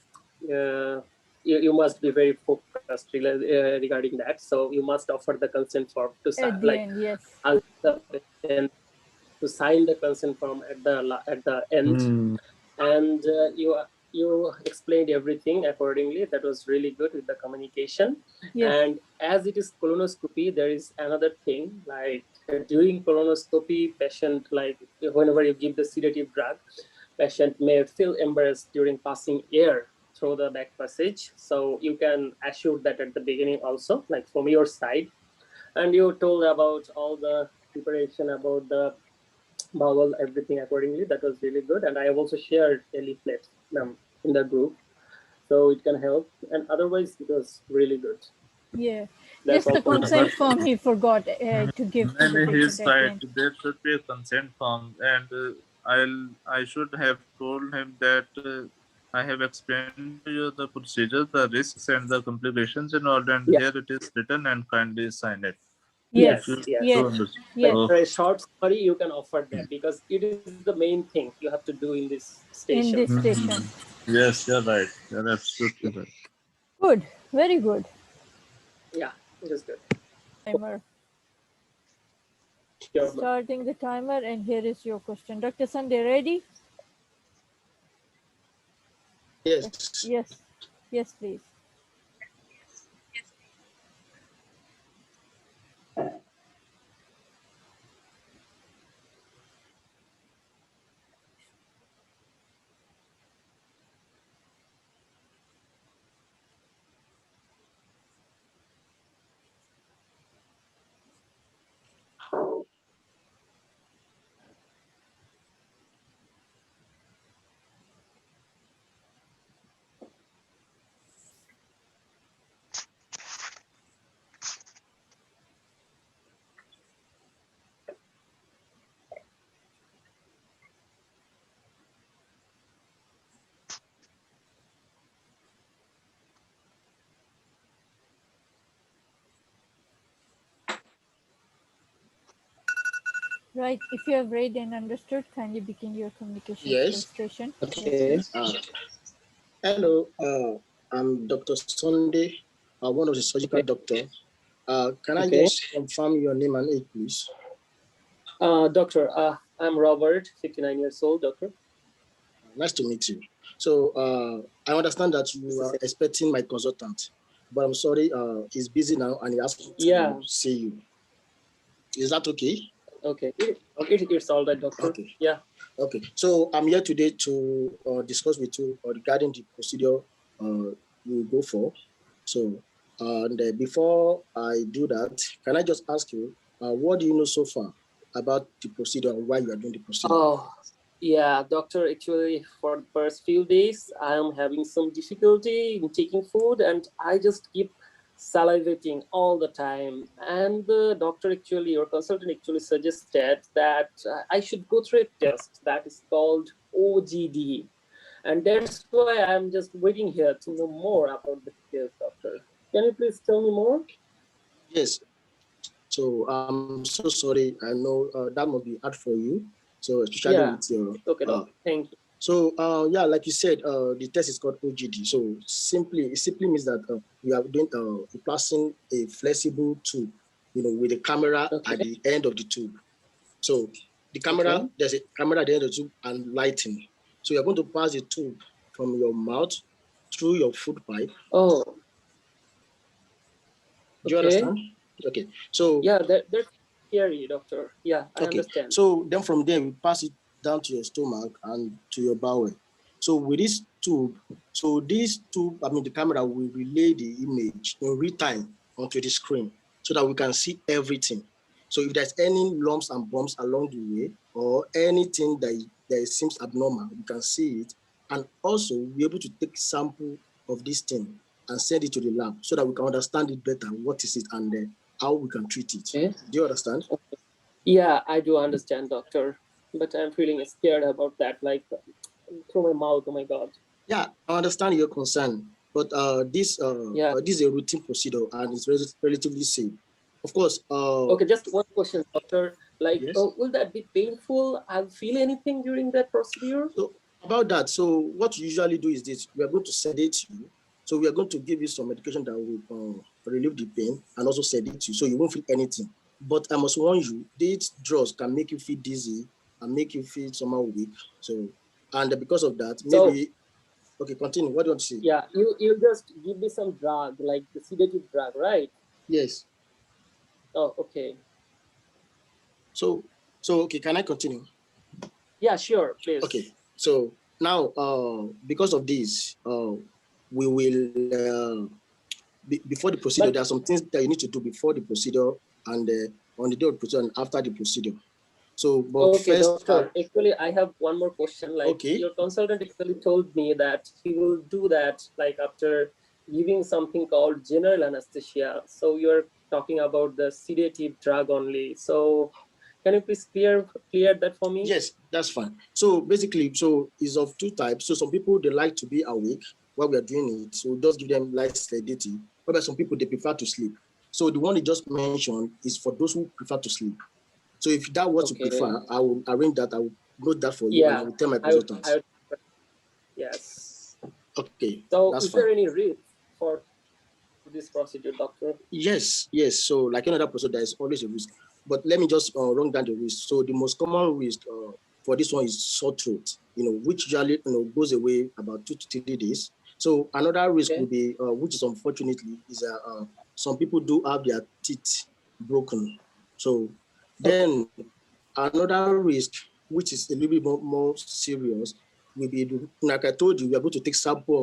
you must be very focused regarding that. So you must offer the consent form to At the end, yes. ask the patient to sign the consent form at the end, and you explained everything accordingly. That was really good with the communication. Yes. And as it is colonoscopy, there is another thing, like during colonoscopy, patient, like whenever you give the sedative drug, patient may feel embarrassed during passing air through the back passage. So you can assure that at the beginning also, like from your side. And you told about all the preparation about the bowel, everything accordingly. That was really good. And I have also shared a leaflet in the group, so it can help. And otherwise, it was really good. Yeah. That's Just the all. consent form he forgot to give to the Maybe he's patient at the right. end. There should be a consent form, and I should have told him that I have explained to you the procedure, the risks, and the complications involved, and Yeah. here it is written, and kindly sign it. Yes, If you yes. yes, do understand. yes. Oh, For a short story, you can offer that because it is the main thing you have to do in this In station. this station. yes, you're right. You're absolutely right. Good, very good. Yeah, it is good. Timer. Sure, ma'am. Starting the timer, and here is your question. Dr. Sunday, ready? Yes. Yes, yes, please. Right, if you have read and understood, kindly begin your communication Yes. station. Okay. Hello. I'm Dr. Sunday, one of the surgical doctor. Can I Okay. just confirm your name and age, please? Doctor, I'm Robert, 59 years old, doctor. Nice to meet you. So I understand that you are expecting my consultant, but I'm sorry, he's busy now and he asked to see you. Is that okay? Okay. It's all right, doctor. Okay. Yeah. Okay. So I'm here today to discuss with you regarding the procedure you go for. So, and before I do that, can I just ask you, what do you know so far about the procedure and why you are doing the procedure? Oh, yeah, doctor. Actually, for the first few days, I'm having some difficulty in taking food, and I just keep salivating all the time. And the doctor, actually, your consultant actually suggested that I should go through a test that is called OGD. And that's why I'm just waiting here to know more about the details, doctor. Can you please tell me more? Yes. So I'm so sorry. I know that must be hard for you. So especially with your Okay, doctor. Thank you. So yeah, like you said, the test is called OGD. So it simply means that we are doing placing a flexible tube, with a camera at the end of the tube. So the camera, there's a camera at the end of the tube and lighting. So you're going to pass the tube from your mouth through your food pipe. Oh. Do you understand? Okay. So yeah, that's scary, doctor. Yeah, I understand. So then from there, we pass it down to your stomach and to your bowel. So with this tube, the camera will relay the image in real time onto the screen so that we can see everything. So if there's any lumps and bumps along the way or anything that seems abnormal, we can see it. And also we'll be able to take sample of this thing and send it to the lab so that we can understand it better, what is it, and how we can treat it. Do you understand? Yeah, I do understand, doctor. But I'm feeling scared about that, like through my mouth. Oh my God. Yeah, I understand your concern, but this is a routine procedure and it's relatively safe. of course. Okay, just one question, doctor. Like, Yes. will that be painful? I'll feel anything during that procedure? So about that, so what you usually do is this: we are going to sedate you. So we are going to give you some medication that will relieve the pain and also sedate you, so you won't feel anything. But I must warn you, these drugs can make you feel dizzy and make you feel somehow weak. So, and because of that, maybe. Okay, continue. What do you want to say? Yeah, you just give me some drug, like the sedative drug, right? Yes. Oh, okay. So okay, can I continue? Yeah, sure, please. Okay. So now, because of this, we will before the procedure. There are some things that you need to do before the procedure and on the day of the procedure and after the procedure. So, but okay, first, doctor, actually, I have one more question. Like, okay. Your consultant actually told me that he will do that, like, after giving something called general anesthesia. So you're talking about the sedative drug only. So can you please clear that for me? Yes, that's fine. So basically, so it's of two types. So some people, they like to be awake while we are doing it. So just give them light sedative. Whereas some people, they prefer to sleep. So the one you just mentioned is for those who prefer to sleep. So if that what you prefer, I will arrange that. I will note that for you, and I will tell my consultants. Yes. Okay. So that's is fine. there any risk for this procedure, doctor? Yes. So like another procedure, there is always a risk. But let me just run down the risk. So the most common risk for this one is sore throat, which usually goes away about 2 to 3 days. So another risk will be, which is unfortunately, is some people do have their teeth broken. So then another risk, which is a little bit more serious, will be, like I told you, we are going to take sample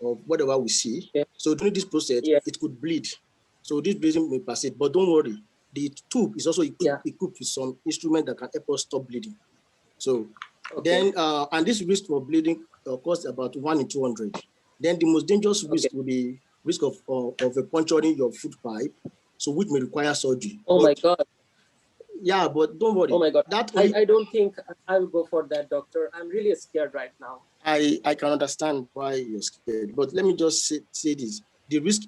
of whatever we see. So during this process, it could bleed. So this bleeding may persist, but don't worry. The tube is also equipped with some instrument that can help us stop bleeding. So then, and this risk for bleeding costs about 1 in 200. Then the most dangerous risk will be risk of puncturing your food pipe, so which may require surgery. Oh my God. Yeah, but don't worry. Oh my God. I don't think I will go for that, doctor. I'm really scared right now. I can understand why you're scared, but let me just say this. The risk,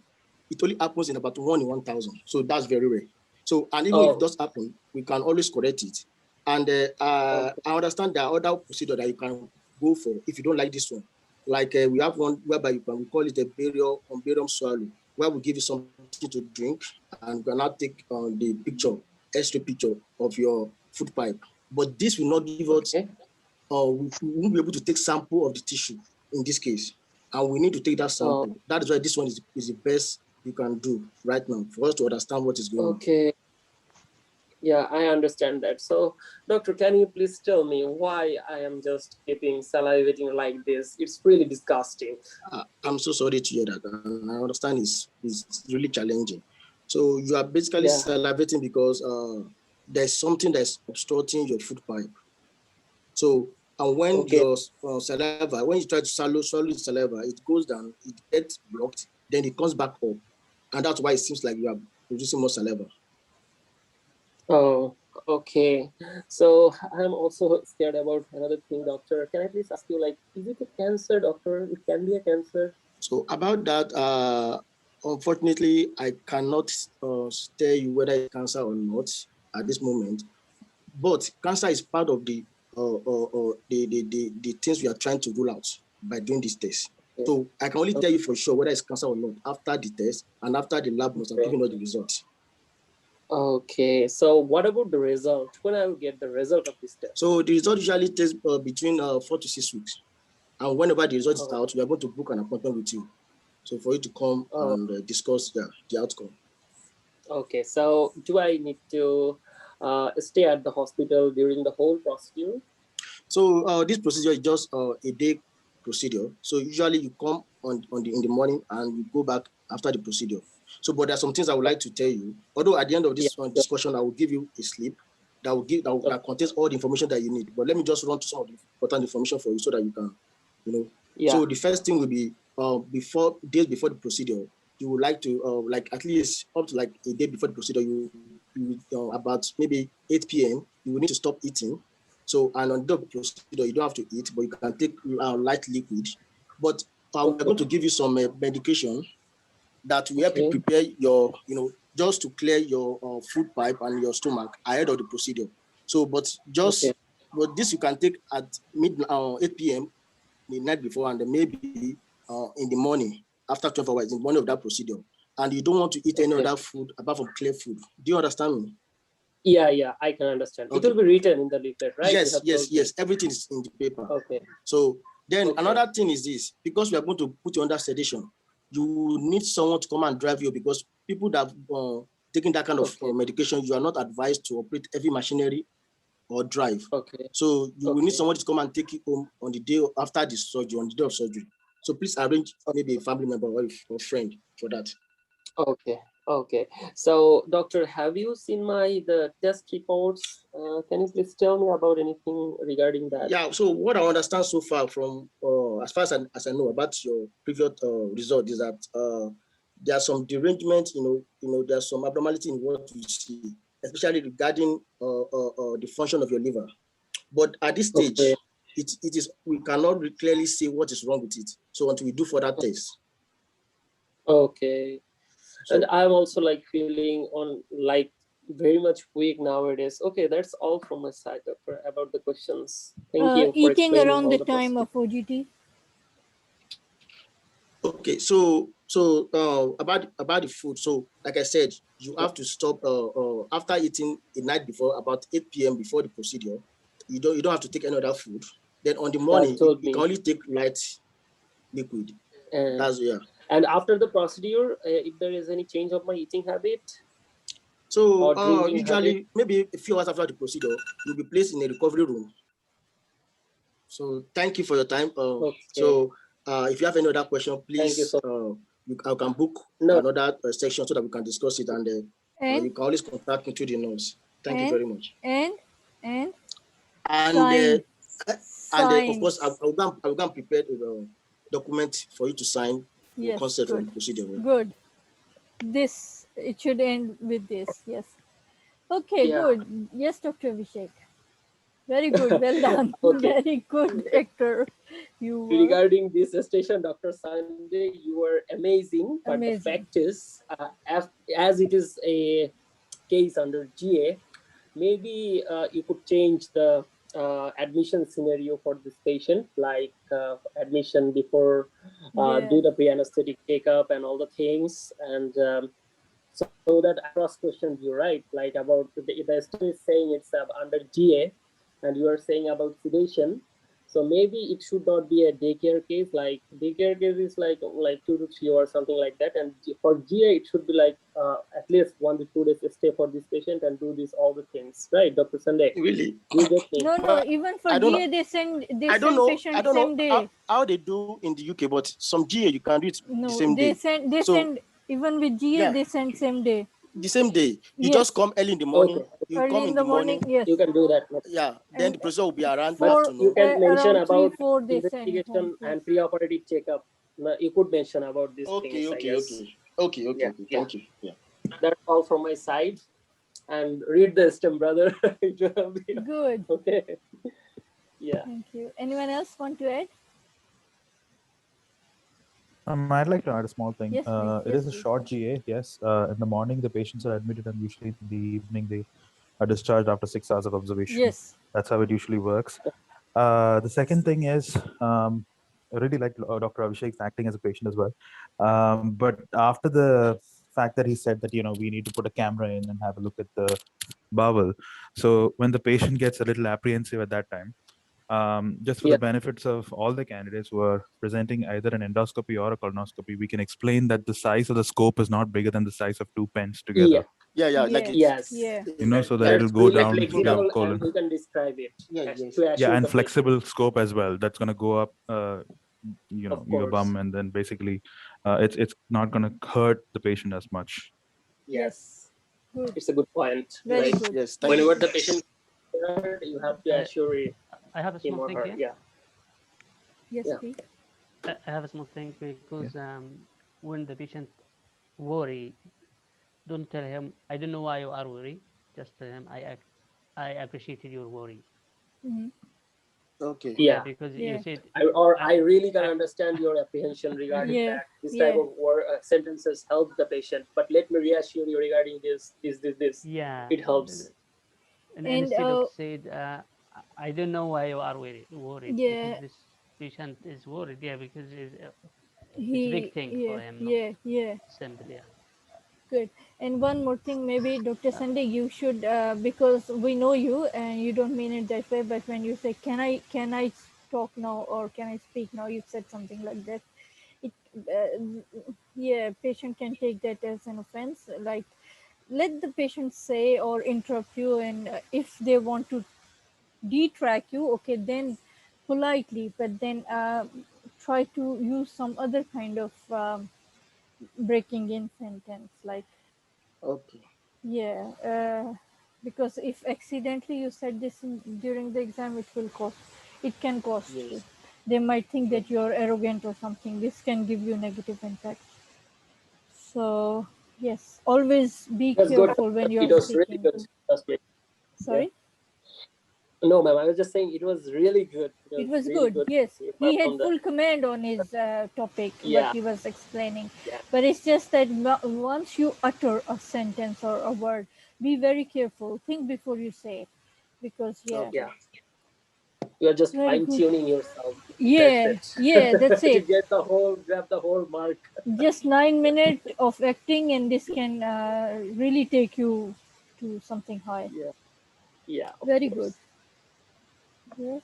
it only happens in about 1 in 1,000. So that's very rare. So, and even if it does happen, we can always correct it. And I understand there are other procedures that you can go for if you don't like this one. Like we have one whereby we call it a barium swallow, where we give you something to drink and we can now take the picture, X-ray picture of your food pipe. But this will not give us we won't be able to take sample of the tissue in this case, and we need to take that sample. That is why this one is the best you can do right now for us to understand what is going on. Okay. Yeah, I understand that. So, doctor, can you please tell me why I am just keeping salivating like this? It's really disgusting. I'm so sorry to hear that, and I understand it's really challenging. So you are basically salivating because there's something that's obstructing your food pipe. So, and when your saliva, when you try to swallow the saliva, it goes down, it gets blocked, then it comes back up. And that's why it seems like you are producing more saliva. Oh, okay. So I'm also scared about another thing, doctor. Can I please ask you, like, is it a cancer, doctor? It can be a cancer. So about that, unfortunately, I cannot tell you whether it's cancer or not at this moment. But cancer is part of the things we are trying to rule out by doing this test. So I can only tell you for sure whether it's cancer or not after the test and after the lab notes are giving us the results. Okay, so what about the result? When I will get the result of this test? So the result usually takes between 4 to 6 weeks. And whenever the result is out, we are going to book an appointment with you. So for you to come and discuss the outcome. Okay, so do I need to stay at the hospital during the whole procedure? So this procedure is just a day procedure. So usually you come in the morning and you go back after the procedure. So, but there are some things I would like to tell you. Although at the end of this discussion, I will give you a slip that contains all the information that you need. But let me just run to some of the important information for you so that you can, So the first thing will be days before the procedure, you would like to at least up to like a day before the procedure, you about maybe 8 p.m. you will need to stop eating. So, and on the procedure, you don't have to eat, but you can take light liquid. But we're going to give you some medication that will help you prepare your, just to clear your food pipe and your stomach ahead of the procedure. So, but this you can take at 8 p.m. the night before, and then maybe in the morning after 12 hours in the morning of that procedure. And you don't want to eat any other food apart from clear food. Do you understand me? Yeah, I can understand. Okay. It will be written in the leaflet, right? Yes. Everything is in the paper. Okay. So then another thing is this: because we are going to put you under sedation, you need someone to come and drive you, because people that have taken that kind of medication, you are not advised to operate heavy machinery or drive. Okay. So you will need someone to come and take you home on the day after the surgery, on the day of surgery. So please arrange maybe a family member or a friend for that. Okay. So, doctor, have you seen the test reports? Can you please tell me about anything regarding that? Yeah. So what I understand so far from as far as I know about your previous result is that there are some derangements. There's some abnormality in what you see, especially regarding the function of your liver. But at this stage, it is we cannot clearly say what is wrong with it. So until we do further tests. Okay. So, and I'm also feeling very much weak nowadays. Okay, that's all from my side, doctor, about the questions. Thank you for eating explaining around all the time of OGT. Okay, so about the food. So like I said, you have to stop after eating the night before, about 8 p.m. before the procedure. You don't have to take any other food. Then on the morning, you can only take light liquid. And after the procedure, if there is any change of my eating habit, so usually maybe a few hours after the procedure, you'll be placed in a recovery room. So thank you for your time. So if you have any other question, please I can book another section so that we can discuss it, and you can always contact me through the notes. Thank you very much. And of course, I'll go and prepare a document for you to sign. Yes, consent for the procedure. Good. It should end with this. Yes. Okay, good. Yes, Dr. Abhishek. Very good. Well done. Very good, Hector. Regarding this station, Dr. Sunday, you were amazing. But the fact is, as it is a case under GA, maybe you could change the admission scenario for this patient, like admission before do the pre-anesthetic checkup and all the things, and so that I cross-questioned you, right? Like about the student is saying it's under GA, and you are saying about sedation. So maybe it should not be a daycare case. Like daycare case is like 2 to 3 or something like that. And for GA, it should be at least 1 to 2 days stay for this patient and do all the things, right, Dr. Sunday? Really? You get me? No. Even for GA, they send patients same day. How they do in the UK, but some GA you can do it the same day. They so, send even with GA. They send same day. The same day. You just come early in the morning. You early come in the morning. Yes. You can do that. Yeah. Then the procedure will be around but you can mention about 3-4 days investigation and pre-operative checkup. You could mention about this things. Okay. Thank you. Yeah. That's all from my side. And read the stem, brother. Good. Okay. Yeah. Thank you. Anyone else want to add? I'd like to add a small thing. Yes, it is a short GA. Yes. In the morning, the patients are admitted, and usually in the evening, they are discharged after 6 hours of observation. Yes. That's how it usually works. The second thing is, I really like Dr. Abhishek's acting as a patient as well. But after the fact that he said that, we need to put a camera in and have a look at the bowel. So when the patient gets a little apprehensive at that time, just for the benefits of all the candidates who are presenting either an endoscopy or a colonoscopy, we can explain that the size of the scope is not bigger than the size of 2 pens together. Yeah. So that it'll go down your colon. And you can describe it. And flexible scope as well. That's going to go up, your bum, and then basically, it's not going to hurt the patient as much. Yes. Good. It's a good point. Very good. Yes. Whenever the patient, you have to assure it. I have a small thing here. Yes, please. I have a small thing because when the patient worry, don't tell him, I don't know why you are worried. Just tell him, I appreciated your worry. Okay. Yeah. because Yeah. you said I really can understand your apprehension regarding Yeah, that. This yeah. type of sentences help the patient. But let me reassure you regarding this. This. yeah, It helps. and And anesthetic said, I don't know why you are worried yeah, because this patient is worried. Yeah, because it's a he big thing for yeah, him, not yeah. simple. Yeah. Good. And one more thing, maybe Dr. Sunday, you should because we know you and you don't mean it that way, but when you say can I talk now or can I speak now, you said something like that. It yeah, patient can take that as an offense. Like, let the patient say or interrupt you, and if they want to detrack you, okay, then politely, but then try to use some other kind of breaking in sentence, like Okay. yeah, because if accidentally you said this during the exam, it can cost you. Yes. They might think that Okay. you're arrogant or something. This can give you negative impact. So yes, always be It was good. careful when It you're was really speaking. good. Trust me. Yeah. Sorry? No, ma'am. I was just saying it was really good. It It was was really good. good. Yes, You he had performed that. full command on his topic, what Yeah. he was explaining. Yeah. But it's just that once you utter a sentence or a word, be very careful. Think before you say it, because yeah, Okay. Yeah. You are just very fine good. tuning yourself. That's Yeah, it. yeah, that's To it. get grab the whole mark. Just 9 minutes of acting, and this can really take you to something high. Yeah. Yeah. Of Very good. course. Yes.